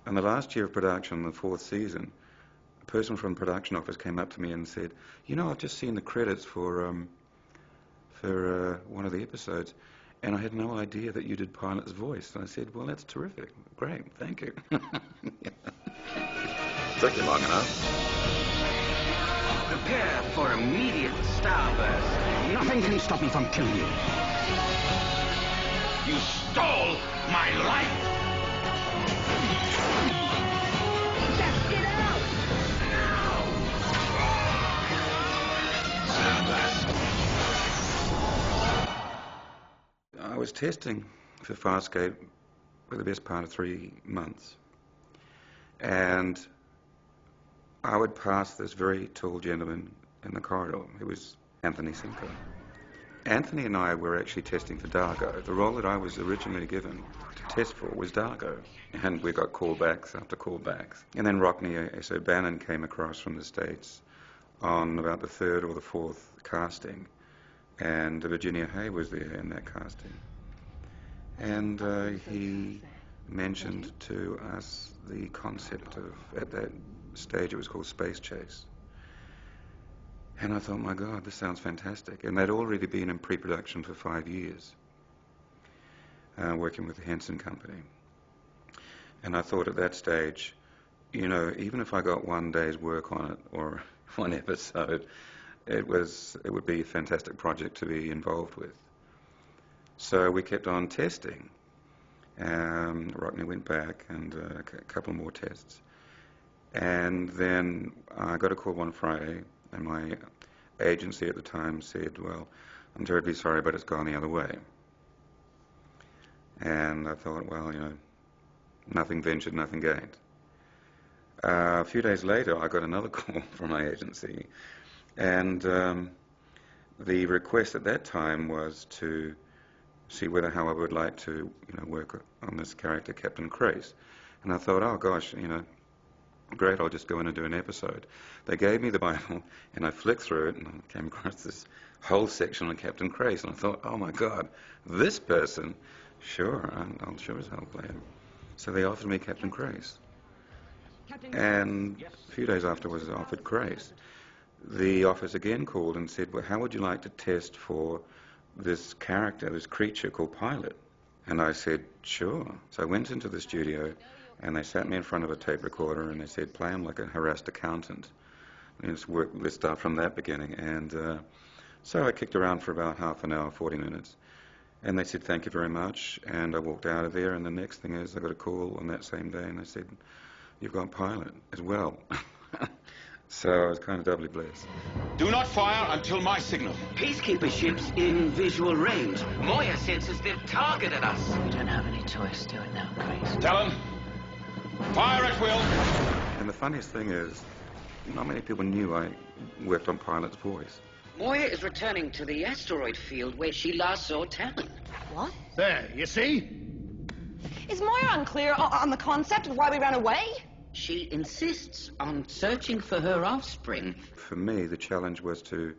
in the last year of production, the 4th season, a person from the production office came up to me and said, "You know, I've just seen the credits for one of the episodes, and I had no idea that you did Pilot's voice." And I said, "Well, that's terrific. Great, thank you." Took you long enough. Prepare for immediate starburst. Nothing can stop me from killing you. You stole my life! Just get out! I was testing for Farscape for the best part of 3 months, and I would pass this very tall gentleman in the corridor. It was Anthony Simcoe. Anthony and I were actually testing for Dargo. The role that I was originally given to test for was Dargo, and we got callbacks after callbacks. And then Rockney S. O'Bannon came across from the States on about the 3rd or the 4th casting, and Virginia Hay was there in that casting. And he mentioned to us the concept of, at that stage it was called Space Chase. And I thought, my God, this sounds fantastic. And they'd already been in pre-production for 5 years, working with the Henson Company. And I thought at that stage, you know, even if I got 1 day's work on it, or 1 episode, it would be a fantastic project to be involved with. So we kept on testing. Rockney went back and a couple more tests. And then I got a call one Friday, and my agency at the time said, "Well, I'm terribly sorry, but it's gone the other way." And I thought, well, you know, nothing ventured, nothing gained. A few days later, I got another call from my agency, and the request at that time was to see how I would like to, you know, work on this character, Captain Crace. And I thought, oh gosh, you know, great, I'll just go in and do an episode. They gave me the Bible, and I flicked through it, and I came across this whole section on Captain Crace, and I thought, oh my God, this person, sure, I'll sure as hell play him. So they offered me Captain Crace. And a few days afterwards, I was offered Crace. The office again called and said, well, how would you like to test for this character, this creature called Pilot? And I said, sure. So I went into the studio, and they sat me in front of a tape recorder, and they said, play him like a harassed accountant. And let's start from that beginning. And so I kicked around for about half an hour, 40 minutes. And they said, thank you very much. And I walked out of there, and the next thing is I got a call on that same day, and they said, you've got Pilot as well. So I was kind of doubly blessed. Do not fire until my signal. Peacekeeper ships in visual range. Moya senses they've targeted us. We don't have any choice. Do it now, Grace. Tell them, fire at will. And the funniest thing is, not many people knew I worked on Pilot's voice. Moya is returning to the asteroid field where she last saw Talon. What? There, you see? Is Moya unclear on the concept of why we ran away? She insists on searching for her offspring. For me, the challenge was to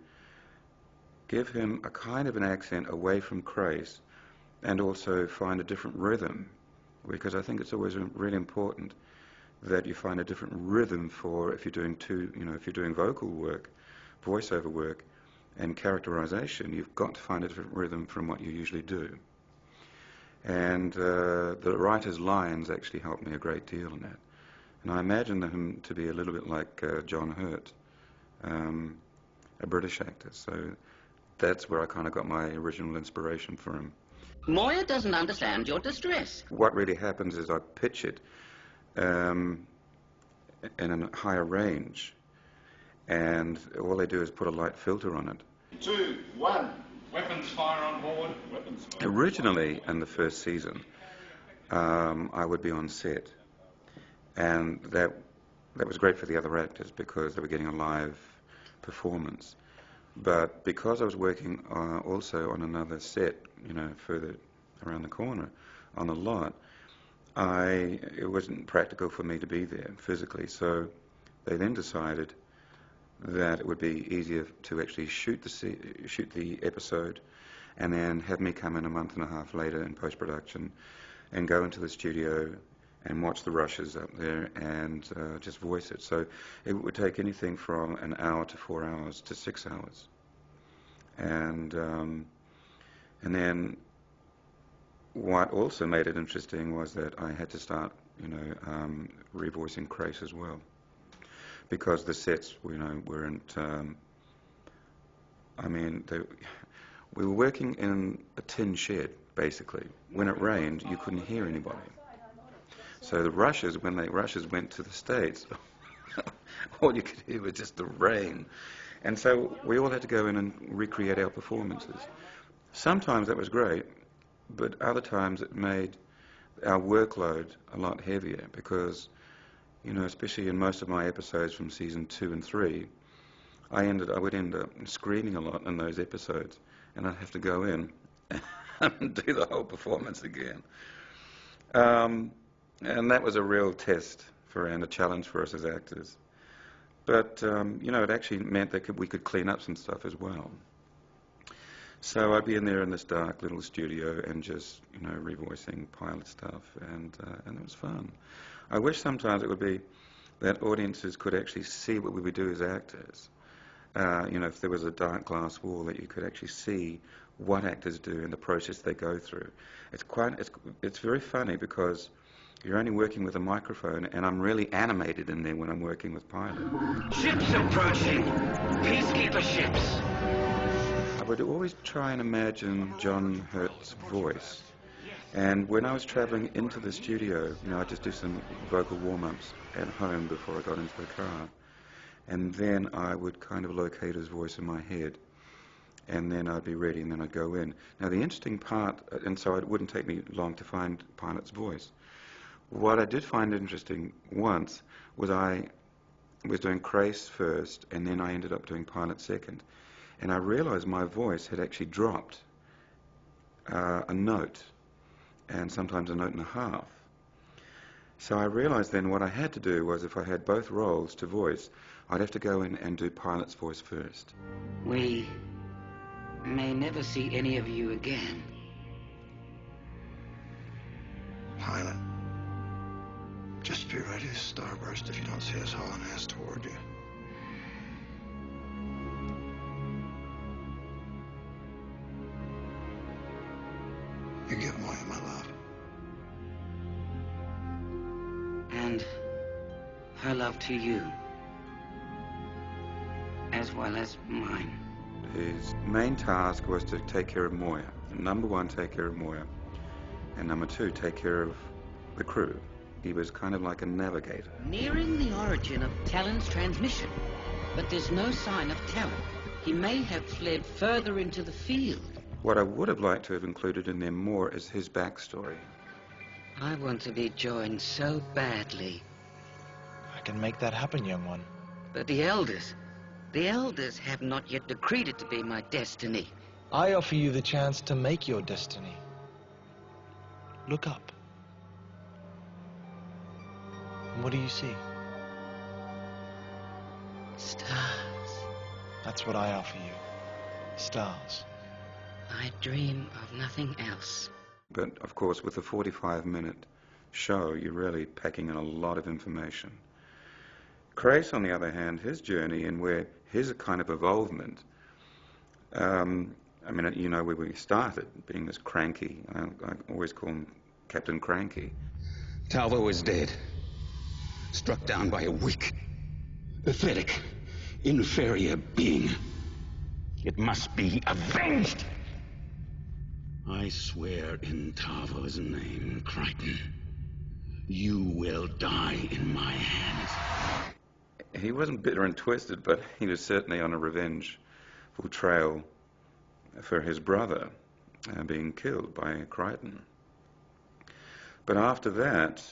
give him a kind of an accent away from Crace, and also find a different rhythm, because I think it's always really important that you find a different rhythm for if you're doing if you're doing vocal work, voiceover work, and characterization, you've got to find a different rhythm from what you usually do. And the writer's lines actually helped me a great deal in that. And I imagine him to be a little bit like John Hurt, a British actor. So that's where I kind of got my original inspiration for him. Moya doesn't understand your distress. What really happens is I pitch it in a higher range, and all they do is put a light filter on it. 2, 1. Weapons fire on board. Weapons fire. Originally, in the first season, I would be on set. And that was great for the other actors because they were getting a live performance. But because I was working also on another set, further around the corner, on a lot, it wasn't practical for me to be there physically. So they then decided that it would be easier to actually shoot the episode, and then have me come in a month and a half later in post-production, and go into the studio and watch the rushes up there and just voice it. So it would take anything from an hour to 4 hours to 6 hours. And then what also made it interesting was that I had to start, revoicing Crace as well, because the sets, weren't. We were working in a tin shed, basically. When it rained, you couldn't hear anybody. So the rushes, when the rushes went to the States, all you could hear was just the rain. And so we all had to go in and recreate our performances. Sometimes that was great, but other times it made our workload a lot heavier because, especially in most of my episodes from season 2 and 3, I would end up screaming a lot in those episodes, and I'd have to go in and do the whole performance again. And that was a real test and a challenge for us as actors. But, it actually meant that we could clean up some stuff as well. So I'd be in there in this dark little studio and just, revoicing pilot stuff, and it was fun. I wish sometimes it would be that audiences could actually see what we would do as actors. If there was a dark glass wall that you could actually see what actors do and the process they go through. It's very funny because you're only working with a microphone, and I'm really animated in there when I'm working with pilot. Ships approaching. Peacekeeper ships. I would always try and imagine John Hurt's voice. And when I was traveling into the studio, I'd just do some vocal warm-ups at home before I got into the car. And then I would kind of locate his voice in my head. And then I'd be ready, and then I'd go in. Now, the interesting part, and so it wouldn't take me long to find Pilot's voice. What I did find interesting once was I was doing Crace first, and then I ended up doing Pilot second. And I realized my voice had actually dropped a note, and sometimes a note and a half. So I realized then what I had to do was, if I had both roles to voice, I'd have to go in and do Pilot's voice first. We may never see any of you again. Pilot, just be ready to starburst if you don't see us hauling ass toward you. You give Moya my love. And her love to you, as well as mine. His main task was to take care of Moya. Number 1, take care of Moya. And number 2, take care of the crew. He was kind of like a navigator. Nearing the origin of Talon's transmission, but there's no sign of Talon. He may have fled further into the field. What I would have liked to have included in there more is his backstory. I want to be joined so badly. I can make that happen, young one. But the Elders have not yet decreed it to be my destiny. I offer you the chance to make your destiny. Look up. And what do you see? Stars. That's what I offer you. Stars. I dream of nothing else. But, of course, with a 45-minute show, you're really packing in a lot of information. Crace, on the other hand, his journey and where his kind of involvement, where we started, being this cranky, I always call him Captain Cranky. Talvo is dead. Struck down by a weak, pathetic, inferior being. It must be avenged! I swear in Talvo's name, Crichton, you will die in my hands. He wasn't bitter and twisted, but he was certainly on a revengeful trail for his brother being killed by Crichton. But after that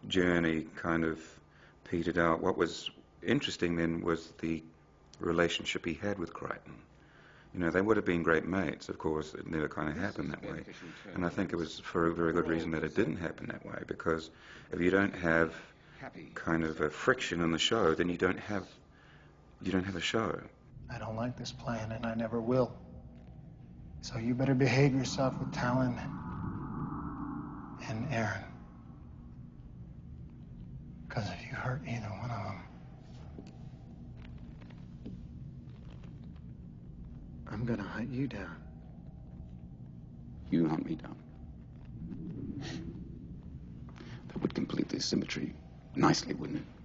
journey kind of petered out. What was interesting then was the relationship he had with Crichton. They would have been great mates. Of course, it never kind of happened that way. And I think it was for a very good reason that it didn't happen that way, because if you don't have kind of a friction in the show, then you don't have a show. I don't like this plan, and I never will. So you better behave yourself with Talon and Aaron. Because if you hurt either one of them, I'm gonna hunt you down. You hunt me down. That would complete the symmetry nicely, wouldn't it?